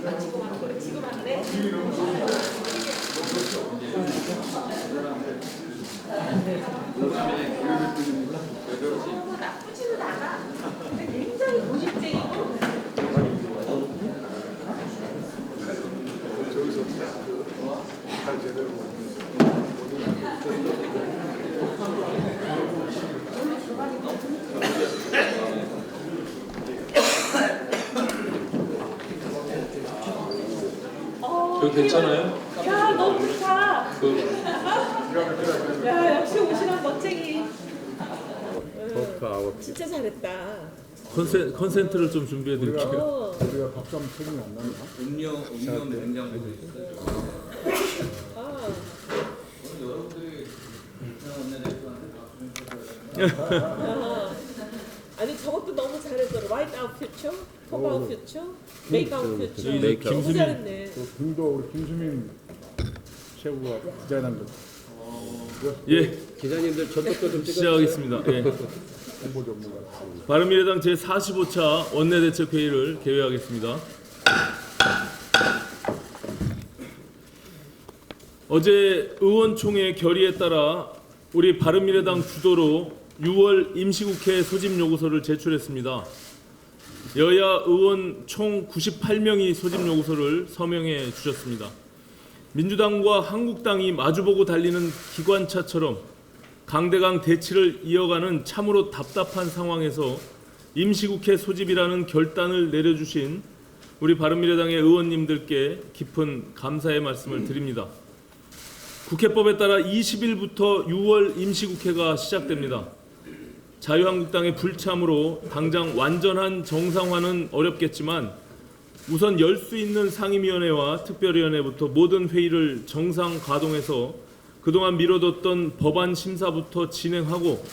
지금 하는 거예요. 지금 하는데. 나쁘지는 않아. 근데 굉장히 고집쟁이고. 잘 제대로 여기 괜찮아요? 야, 너무 좋다. 야, 역시 옷이랑 멋쟁이. 진짜 잘했다. 컨센트를 좀 준비해 드릴게요. 우리가 밥상 책임이 안 난다. 음료 냉장고도 있어요. 아, 여러분들이 원내대표한테 아. 아니 저것도 너무 잘했어. Write out future, talk out future, make out future. 네, 너무 김수민. 잘했네. 그 등도 우리 김수민 최고가 디자인한 거 예, 기자님들 전복도 좀 시작하겠습니다. 예. 홍보 전문가. 바른미래당 제45차 원내대책회의를 개회하겠습니다. 어제 의원총회 결의에 따라 우리 바른미래당 주도로 6월 임시국회 소집 요구서를 제출했습니다. 여야 의원 총 98명이 소집 요구서를 서명해 주셨습니다. 민주당과 한국당이 마주보고 달리는 기관차처럼 강대강 대치를 이어가는 참으로 답답한 상황에서 임시국회 소집이라는 결단을 내려주신 우리 바른미래당의 의원님들께 깊은 감사의 말씀을 드립니다. 국회법에 따라 20일부터 6월 임시국회가 시작됩니다. 자유한국당의 불참으로 당장 완전한 정상화는 어렵겠지만 우선 열 수 있는 상임위원회와 특별위원회부터 모든 회의를 정상 가동해서 그동안 미뤄뒀던 법안 심사부터 진행하고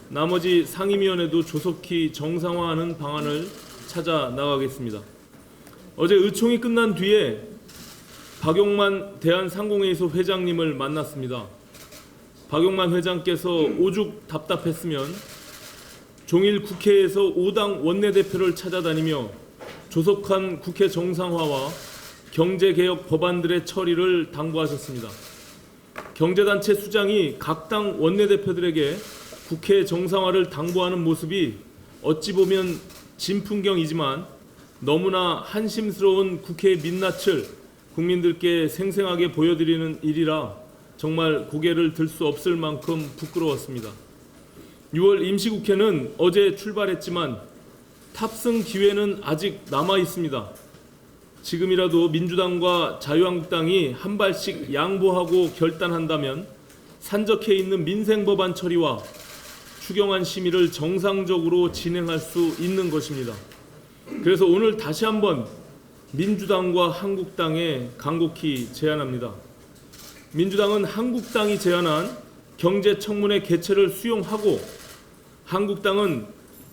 나머지 상임위원회도 조속히 정상화하는 방안을 찾아 나가겠습니다. 어제 의총이 끝난 뒤에 박용만 대한상공회의소 회장님을 만났습니다. 박용만 회장께서 오죽 답답했으면 종일 국회에서 5당 원내대표를 찾아다니며 조속한 국회 정상화와 경제개혁 법안들의 처리를 당부하셨습니다. 경제단체 수장이 각 당 원내대표들에게 국회 정상화를 당부하는 모습이 어찌 보면 진풍경이지만 너무나 한심스러운 국회의 민낯을 국민들께 생생하게 보여드리는 일이라 정말 고개를 들 수 없을 만큼 부끄러웠습니다. 6월 임시국회는 어제 출발했지만 탑승 기회는 아직 남아 있습니다. 지금이라도 민주당과 자유한국당이 한 발씩 양보하고 결단한다면 산적해 있는 민생법안 처리와 추경안 심의를 정상적으로 진행할 수 있는 것입니다. 그래서 오늘 다시 한번 민주당과 한국당에 간곡히 제안합니다. 민주당은 한국당이 제안한 경제청문회 개최를 수용하고 한국당은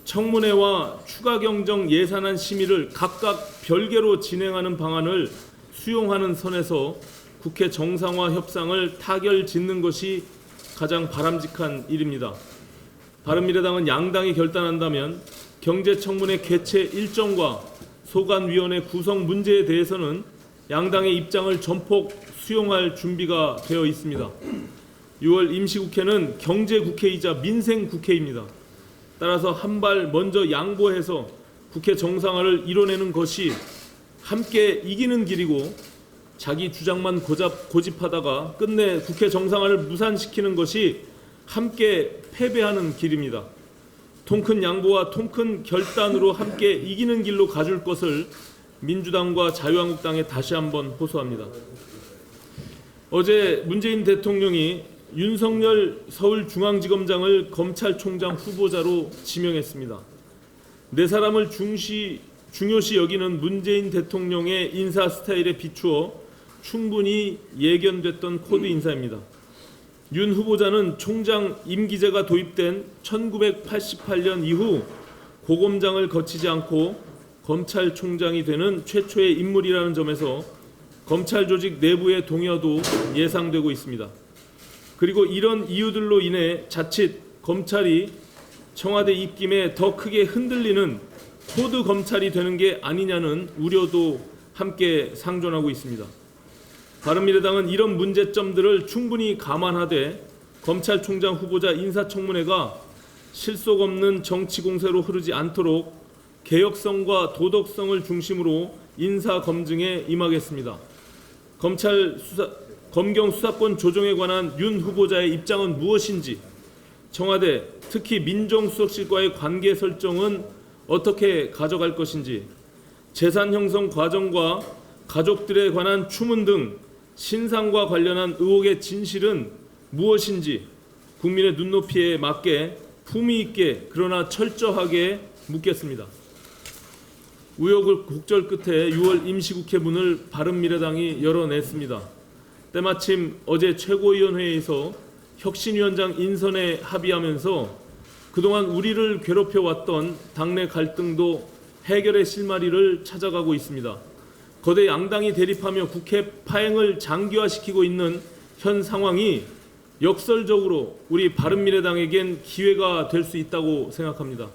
청문회와 추가경정 예산안 심의를 각각 별개로 진행하는 방안을 수용하는 선에서 국회 정상화 협상을 타결짓는 것이 가장 바람직한 일입니다. 바른미래당은 양당이 결단한다면 경제청문회 개최 일정과 소관위원회 구성 문제에 대해서는 양당의 입장을 전폭 수용할 준비가 되어 있습니다. 6월 임시국회는 경제국회이자 민생국회입니다. 따라서 한 발 먼저 양보해서 국회 정상화를 이뤄내는 것이 함께 이기는 길이고 자기 주장만 고집하다가 끝내 국회 정상화를 무산시키는 것이 함께 패배하는 길입니다. 통큰 양보와 통큰 결단으로 함께 이기는 길로 가줄 것을 민주당과 자유한국당에 다시 한번 호소합니다. 어제 문재인 대통령이 윤석열 서울중앙지검장을 검찰총장 후보자로 지명했습니다. 네 사람을 중요시 여기는 문재인 대통령의 인사 스타일에 비추어 충분히 예견됐던 코드 인사입니다. 윤 후보자는 총장 임기제가 도입된 1988년 이후 고검장을 거치지 않고 검찰총장이 되는 최초의 인물이라는 점에서 검찰 조직 내부의 동요도 예상되고 있습니다. 그리고 이런 이유들로 인해 자칫 검찰이 청와대 입김에 더 크게 흔들리는 코드 검찰이 되는 게 아니냐는 우려도 함께 상존하고 있습니다. 바른미래당은 이런 문제점들을 충분히 감안하되 검찰총장 후보자 인사청문회가 실속 없는 정치 공세로 흐르지 않도록 개혁성과 도덕성을 중심으로 인사 검증에 임하겠습니다. 검경 수사권 조정에 관한 윤 후보자의 입장은 무엇인지, 청와대 특히 민정수석실과의 관계 설정은 어떻게 가져갈 것인지, 재산 형성 과정과 가족들에 관한 추문 등 신상과 관련한 의혹의 진실은 무엇인지 국민의 눈높이에 맞게 품위 있게 그러나 철저하게 묻겠습니다. 우여곡절 끝에 6월 임시국회 문을 바른미래당이 열어냈습니다. 때마침 어제 최고위원회에서 혁신위원장 인선에 합의하면서 그동안 우리를 괴롭혀왔던 당내 갈등도 해결의 실마리를 찾아가고 있습니다. 거대 양당이 대립하며 국회 파행을 장기화시키고 있는 현 상황이 역설적으로 우리 바른미래당에겐 기회가 될 수 있다고 생각합니다.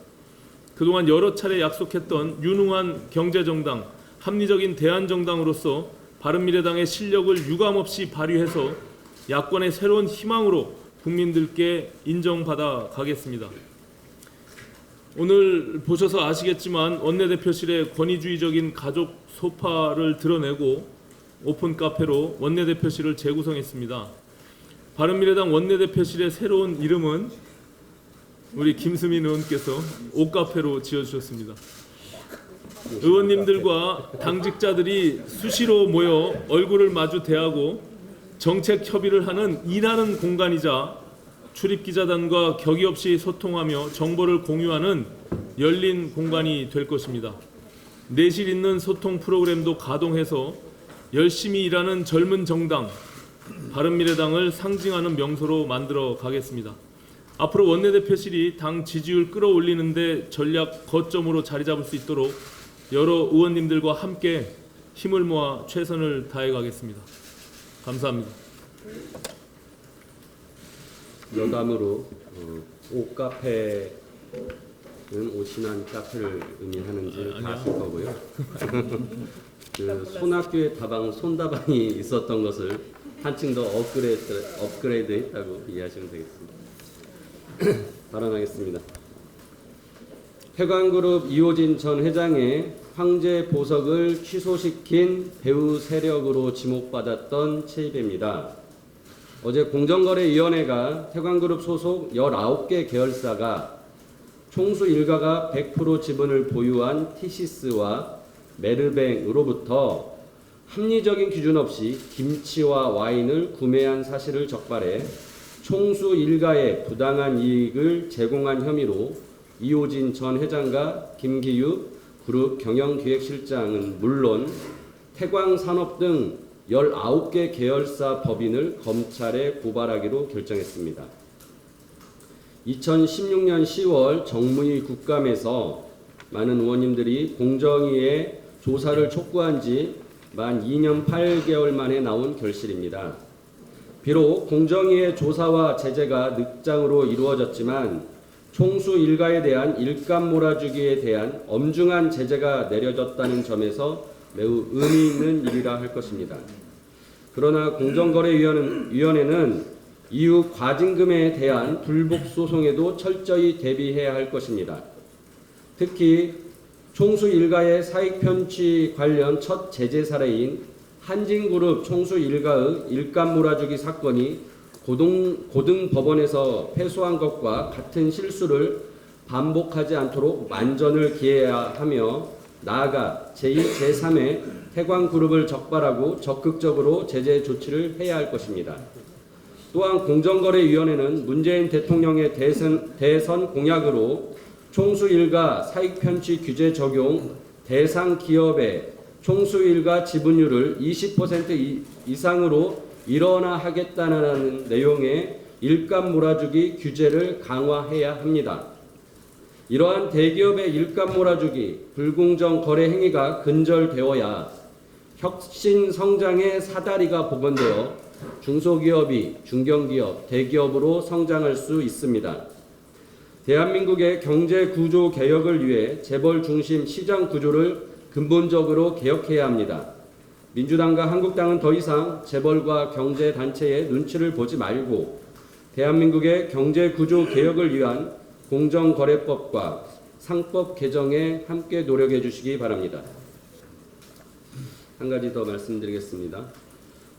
그동안 여러 차례 약속했던 유능한 경제정당, 합리적인 대안정당으로서 바른미래당의 실력을 유감없이 발휘해서 야권의 새로운 희망으로 국민들께 인정받아 가겠습니다. 오늘 보셔서 아시겠지만 원내대표실에 권위주의적인 가족 소파를 드러내고 오픈 카페로 원내대표실을 재구성했습니다. 바른미래당 원내대표실의 새로운 이름은 우리 김수민 의원께서 옷카페로 지어주셨습니다. 의원님들과 당직자들이 수시로 모여 얼굴을 마주 대하고 정책 협의를 하는 일하는 공간이자 출입기자단과 격의 없이 소통하며 정보를 공유하는 열린 공간이 될 것입니다. 내실 있는 소통 프로그램도 가동해서 열심히 일하는 젊은 정당 바른미래당을 상징하는 명소로 만들어 가겠습니다. 앞으로 원내대표실이 당 지지율 끌어올리는 데 전략 거점으로 자리 잡을 수 있도록 여러 의원님들과 함께 힘을 모아 최선을 다해 가겠습니다. 감사합니다. 여담으로 옷카페는 옷이난 카페를 의미하는지 다 아실 거고요. 그 손학규의 다방 손다방이 있었던 것을 한층 더 업그레이드했다고 이해하시면 되겠습니다. 발언하겠습니다. 태광그룹 이호진 전 회장의 황제 보석을 취소시킨 배후 세력으로 지목받았던 체입입니다. 어제 공정거래위원회가 태광그룹 소속 19개 계열사가 총수 일가가 100% 지분을 보유한 티시스와 메르뱅으로부터 합리적인 기준 없이 김치와 와인을 구매한 사실을 적발해 총수 일가의 부당한 이익을 제공한 혐의로 이호진 전 회장과 김기유 그룹 경영기획실장은 물론 태광산업 등 19개 계열사 법인을 검찰에 고발하기로 결정했습니다. 2016년 10월 정무위 국감에서 많은 의원님들이 공정위에 조사를 촉구한 지 만 2년 8개월 만에 나온 결실입니다. 비록 공정위의 조사와 제재가 늑장으로 이루어졌지만 총수 일가에 대한 일감 몰아주기에 대한 엄중한 제재가 내려졌다는 점에서 매우 의미 있는 일이라 할 것입니다. 그러나 공정거래위원회는 이후 과징금에 대한 불복 소송에도 철저히 대비해야 할 것입니다. 특히 총수 일가의 사익 편취 관련 첫 제재 사례인 한진그룹 총수 일가의 일감 몰아주기 사건이 고등법원에서 패소한 것과 같은 실수를 반복하지 않도록 만전을 기해야 하며 나아가 제2, 제3의 태광그룹을 적발하고 적극적으로 제재 조치를 해야 할 것입니다. 또한 공정거래위원회는 문재인 대통령의 대선 공약으로 총수 일가 사익 편취 규제 적용 대상 기업의 총수 일가 지분율을 20% 이상으로 일원화하겠다는 내용의 일감 몰아주기 규제를 강화해야 합니다. 이러한 대기업의 일감 몰아주기, 불공정 거래 행위가 근절되어야 혁신 성장의 사다리가 복원되어 중소기업이 중견기업, 대기업으로 성장할 수 있습니다. 대한민국의 경제 구조 개혁을 위해 재벌 중심 시장 구조를 근본적으로 개혁해야 합니다. 민주당과 한국당은 더 이상 재벌과 경제단체의 눈치를 보지 말고 대한민국의 경제구조 개혁을 위한 공정거래법과 상법 개정에 함께 노력해 주시기 바랍니다. 한 가지 더 말씀드리겠습니다.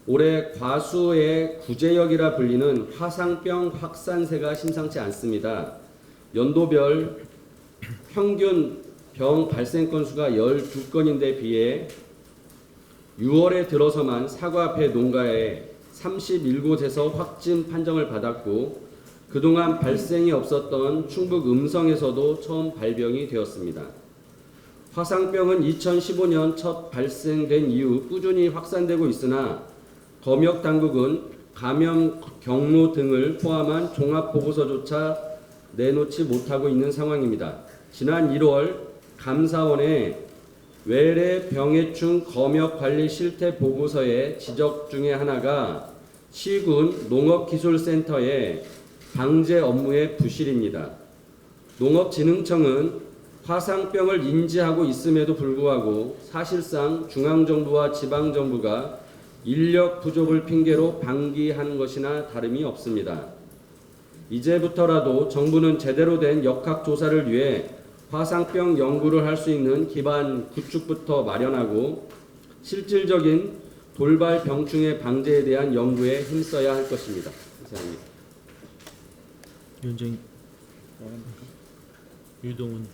올해 과수의 구제역이라 불리는 화상병 확산세가 심상치 않습니다. 연도별 평균 병 발생 건수가 12건인데 비해 6월에 들어서만 사과배 농가에 31곳에서 확진 판정을 받았고 그동안 발생이 없었던 충북 음성에서도 처음 발병이 되었습니다. 화상병은 2015년 첫 발생된 이후 꾸준히 확산되고 있으나 검역당국은 감염 경로 등을 포함한 종합보고서조차 내놓지 못하고 있는 상황입니다. 지난 1월 감사원의 외래 병해충 검역관리 실태 보고서의 지적 중에 하나가 시군 농업기술센터의 방제 업무의 부실입니다. 농업진흥청은 화상병을 인지하고 있음에도 불구하고 사실상 중앙정부와 지방정부가 인력 부족을 핑계로 방기한 것이나 다름이 없습니다. 이제부터라도 정부는 제대로 된 역학조사를 위해 화상병 연구를 할 수 있는 기반 구축부터 마련하고 실질적인 돌발 병충해 방제에 대한 연구에 힘써야 할 것입니다. 감사합니다. 위원장 유동훈.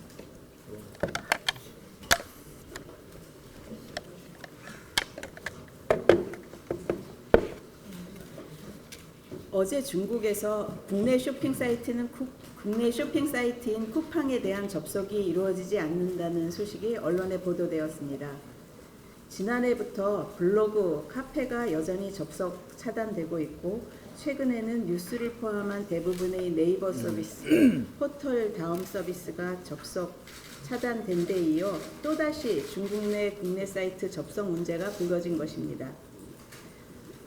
어제 중국에서 국내 쇼핑 사이트인 쿠팡에 대한 접속이 이루어지지 않는다는 소식이 언론에 보도되었습니다. 지난해부터 블로그, 카페가 여전히 접속 차단되고 있고 최근에는 뉴스를 포함한 대부분의 네이버 서비스, 포털 다음 서비스가 접속 차단된 데 이어 또다시 중국 내 국내 사이트 접속 문제가 불거진 것입니다.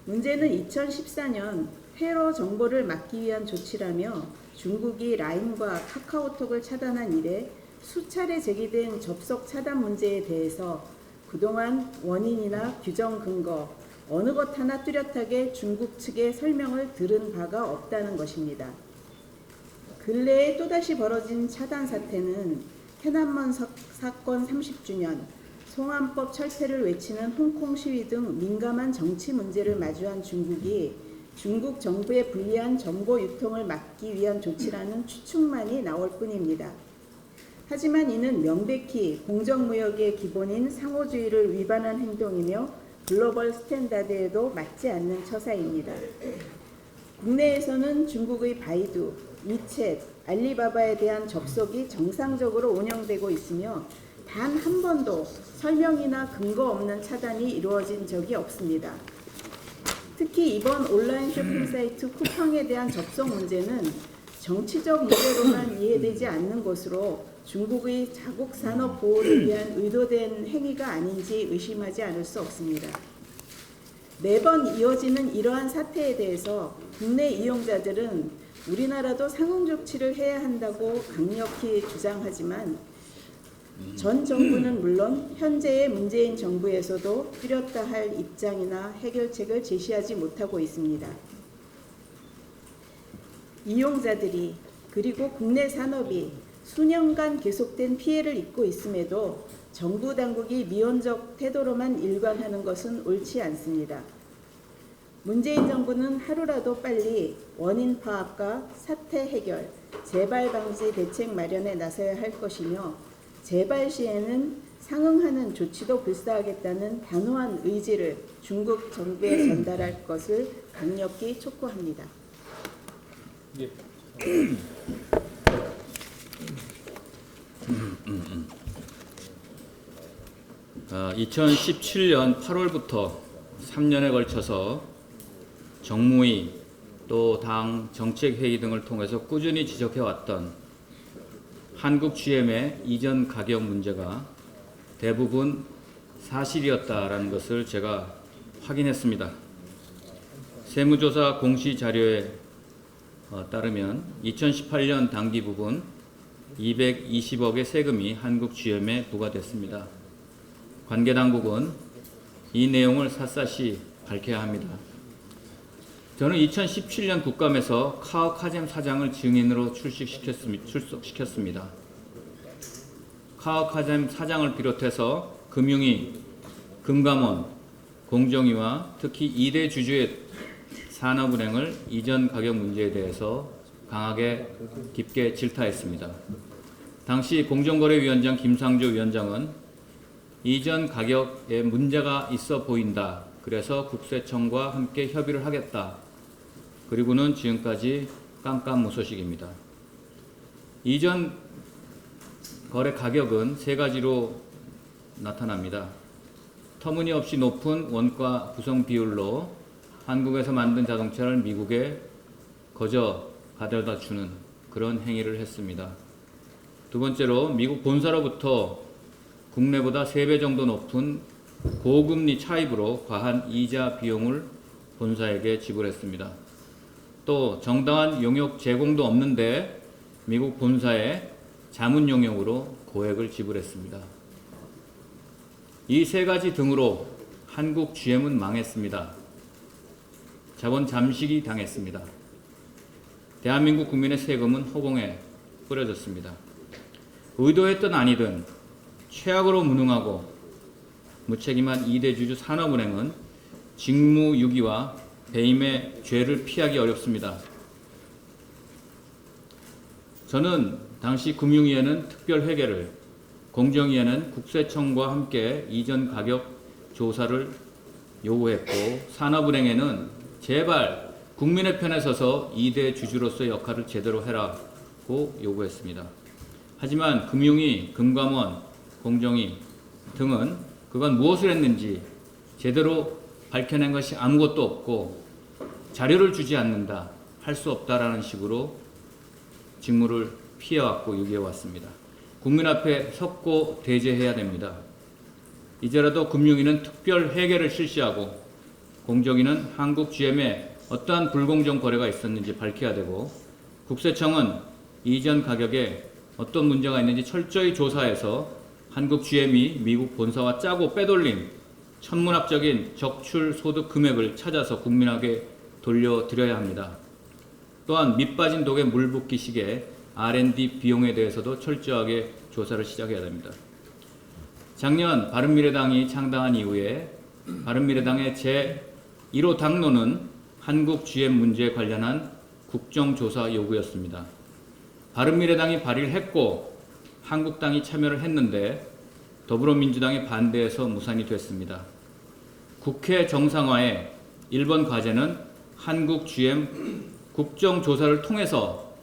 문제는 2014년 테러 정보를 막기 위한 조치라며 중국이 라인과 카카오톡을 차단한 이래 수차례 제기된 접속 차단 문제에 대해서 그동안 원인이나 규정 근거 어느 것 하나 뚜렷하게 중국 측의 설명을 들은 바가 없다는 것입니다. 근래에 또다시 벌어진 차단 사태는天安문 사건 30주년, 송환법 철폐를 외치는 홍콩 시위 등 민감한 정치 문제를 마주한 중국이 중국 정부의 불리한 정보 유통을 막기 위한 조치라는 추측만이 나올 뿐입니다. 하지만 이는 명백히 공정무역의 기본인 상호주의를 위반한 행동이며 글로벌 스탠다드에도 맞지 않는 처사입니다. 국내에서는 중국의 바이두, 위챗, 알리바바에 대한 접속이 정상적으로 운영되고 있으며 단 한 번도 설명이나 근거 없는 차단이 이루어진 적이 없습니다. 특히 이번 온라인 쇼핑 사이트 쿠팡에 대한 접속 문제는 정치적 문제로만 이해되지 않는 것으로 중국의 자국 산업 보호를 위한 의도된 행위가 아닌지 의심하지 않을 수 없습니다. 매번 이어지는 이러한 사태에 대해서 국내 이용자들은 우리나라도 상응 조치를 해야 한다고 강력히 주장하지만 전 정부는 물론 현재의 문재인 정부에서도 뚜렷다 할 입장이나 해결책을 제시하지 못하고 있습니다. 이용자들이 그리고 국내 산업이 수년간 계속된 피해를 입고 있음에도 정부 당국이 미온적 태도로만 일관하는 것은 옳지 않습니다. 문재인 정부는 하루라도 빨리 원인 파악과 사태 해결, 재발 방지 대책 마련에 나서야 할 것이며 재발 시에는 상응하는 조치도 불사하겠다는 단호한 의지를 중국 정부에 전달할 것을 강력히 촉구합니다. 예. 2017년 8월부터 3년에 걸쳐서 정무위 또 당 정책회의 등을 통해서 꾸준히 지적해왔던 한국 GM의 이전 가격 문제가 대부분 사실이었다라는 것을 제가 확인했습니다. 세무조사 공시 자료에 따르면 2018년 당기 부분 220억의 세금이 한국 GM에 부과됐습니다. 관계 당국은 이 내용을 샅샅이 밝혀야 합니다. 저는 2017년 국감에서 카오카잼 사장을 증인으로 출석시켰습니다. 카오카잼 사장을 비롯해서 금융위, 금감원, 공정위와 특히 2대 주주의 산업은행을 이전 가격 문제에 대해서 강하게 깊게 질타했습니다. 당시 공정거래위원장 김상조 위원장은 이전 가격에 문제가 있어 보인다. 그래서 국세청과 함께 협의를 하겠다. 그리고는 지금까지 깜깜무소식입니다. 이전 거래 가격은 세 가지로 나타납니다. 터무니없이 높은 원가 구성 비율로 한국에서 만든 자동차를 미국에 거저 가져다 주는 그런 행위를 했습니다. 두 번째로 미국 본사로부터 국내보다 3배 정도 높은 고금리 차입으로 과한 이자 비용을 본사에게 지불했습니다. 또 정당한 용역 제공도 없는데 미국 본사에 자문 용역으로 고액을 지불했습니다. 이 세 가지 등으로 한국 GM은 망했습니다. 자본 잠식이 당했습니다. 대한민국 국민의 세금은 허공에 뿌려졌습니다. 의도했든 아니든 최악으로 무능하고 무책임한 2대 주주 산업은행은 직무유기와 배임의 죄를 피하기 어렵습니다. 저는 당시 금융위에는 특별회계를, 공정위에는 국세청과 함께 이전 가격 조사를 요구했고 산업은행에는 제발 국민의 편에 서서 2대 주주로서의 역할을 제대로 해라고 요구했습니다. 하지만 금융위, 금감원, 공정위 등은 그건 무엇을 했는지 제대로 밝혀낸 것이 아무것도 없고 자료를 주지 않는다, 할 수 없다라는 식으로 직무를 피해왔고 유기해왔습니다. 국민 앞에 섰고 대제해야 됩니다. 이제라도 금융위는 특별 회계를 실시하고 공정위는 한국 GM에 어떠한 불공정 거래가 있었는지 밝혀야 되고 국세청은 이전 가격에 어떤 문제가 있는지 철저히 조사해서 한국 GM이 미국 본사와 짜고 빼돌린 천문학적인 적출 소득 금액을 찾아서 국민에게 돌려드려야 합니다. 또한 밑빠진 독에 물 붓기식의 R&D 비용에 대해서도 철저하게 조사를 시작해야 됩니다. 작년 바른미래당이 창당한 이후에 바른미래당의 제1호 당론은 한국 GM 문제에 관련한 국정조사 요구였습니다. 바른미래당이 발의를 했고 한국당이 참여를 했는데 더불어민주당이 반대해서 무산이 됐습니다. 국회 정상화의 1번 과제는 한국 GM 국정조사를 통해서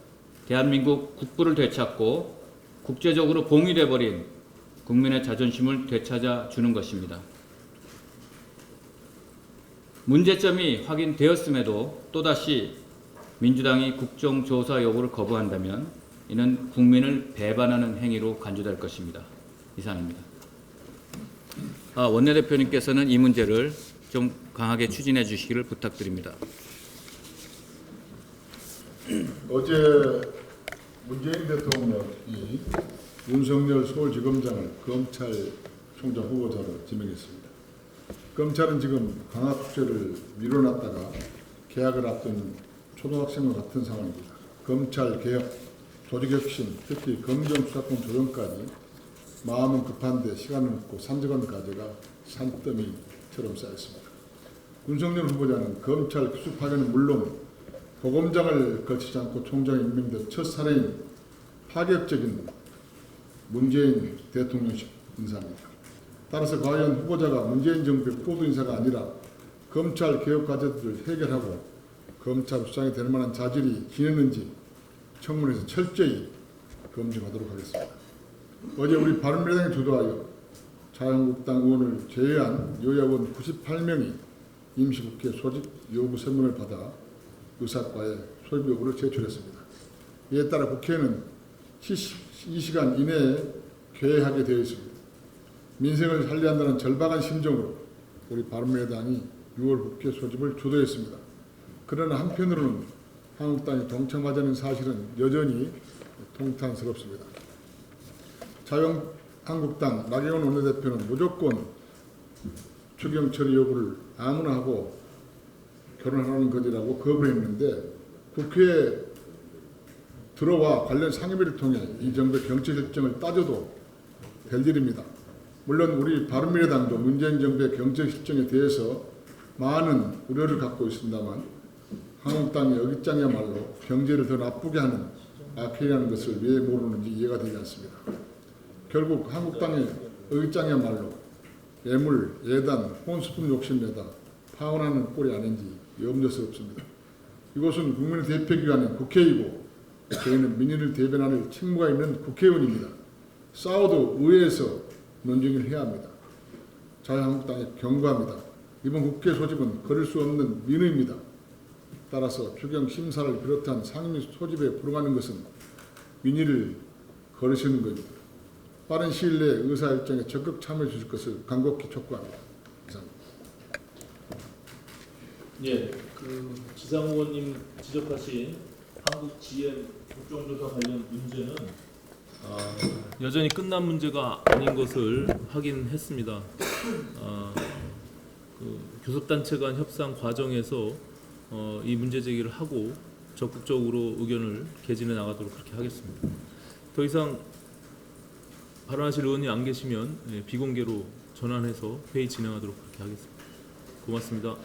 대한민국 국부를 되찾고 국제적으로 봉위돼버린 국민의 자존심을 되찾아 주는 것입니다. 문제점이 확인되었음에도 또다시 민주당이 국정조사 요구를 거부한다면 이는 국민을 배반하는 행위로 간주될 것입니다. 이상입니다. 원내대표님께서는 이 문제를 좀 강하게 추진해 주시기를 부탁드립니다. 어제 문재인 대통령이 윤석열 서울지검장을 검찰총장 후보자로 지명했습니다. 검찰은 지금 방학축제를 미뤄놨다가 개학을 앞둔 초등학생과 같은 상황입니다. 검찰개혁, 조직혁신, 특히 검정수사권 조정까지 마음은 급한데 시간은 없고 산적한 과제가 산더미처럼 쌓였습니다. 윤석열 후보자는 검찰 기수 파견은 물론 고검장을 거치지 않고 총장에 임명된 첫 사례인 파격적인 문재인 대통령식 인사입니다. 따라서 과연 후보자가 문재인 정부의 포도 인사가 아니라 검찰 개혁 과제들을 해결하고 검찰 수장이 될 만한 자질이 지녔는지 청문회에서 철저히 검증하도록 하겠습니다. 어제 우리 바른미래당이 주도하여 자유한국당 의원을 제외한 여야 의원 98명이 임시국회 소집 요구 서명을 받아 의사과에 소집 요구를 제출했습니다. 이에 따라 국회는 72시간 이내에 개회하게 되어 있습니다. 민생을 살려한다는 절박한 심정으로 우리 바른미래당이 6월 국회 소집을 주도했습니다. 그러나 한편으로는 한국당이 동참하자는 사실은 여전히 통탄스럽습니다. 한국당 나경원 원내대표는 무조건 추경 처리 여부를 아무나 하고 결혼하는 것이라고 거부를 했는데 국회에 들어와 관련 상임위를 통해 이 정부의 경제 실정을 따져도 될 일입니다. 물론 우리 바른미래당도 문재인 정부의 경제 실정에 대해서 많은 우려를 갖고 있습니다만 한국당의 어깃장이야말로 경제를 더 나쁘게 하는 악행이라는 것을 왜 모르는지 이해가 되지 않습니다. 결국 한국당의 어깃장이야말로 예물, 예단, 혼수품 욕심내다 파혼하는 꼴이 아닌지 염려스럽습니다. 이곳은 국민의 대표기관인 국회이고 저희는 민의를 대변하는 책무가 있는 국회의원입니다. 싸워도 의회에서 논쟁을 해야 합니다. 자유한국당에 경고합니다. 이번 국회 소집은 거릴 수 없는 민의입니다. 따라서 추경 심사를 비롯한 상임위 소집에 불응하는 것은 민의를 거르시는 것입니다. 빠른 시일 내에 의사일정에 적극 참여해 주실 것을 간곡히 촉구합니다. 감사합니다. 예, 그 지상 의원님 지적하신 한국 GM 국정조사 관련 문제는 여전히 끝난 문제가 아닌 것을 확인했습니다. 그 교섭단체 간 협상 과정에서 이 문제 제기를 하고 적극적으로 의견을 개진해 나가도록 그렇게 하겠습니다. 더 이상 발언하실 의원이 안 계시면 비공개로 전환해서 회의 진행하도록 그렇게 하겠습니다. 고맙습니다.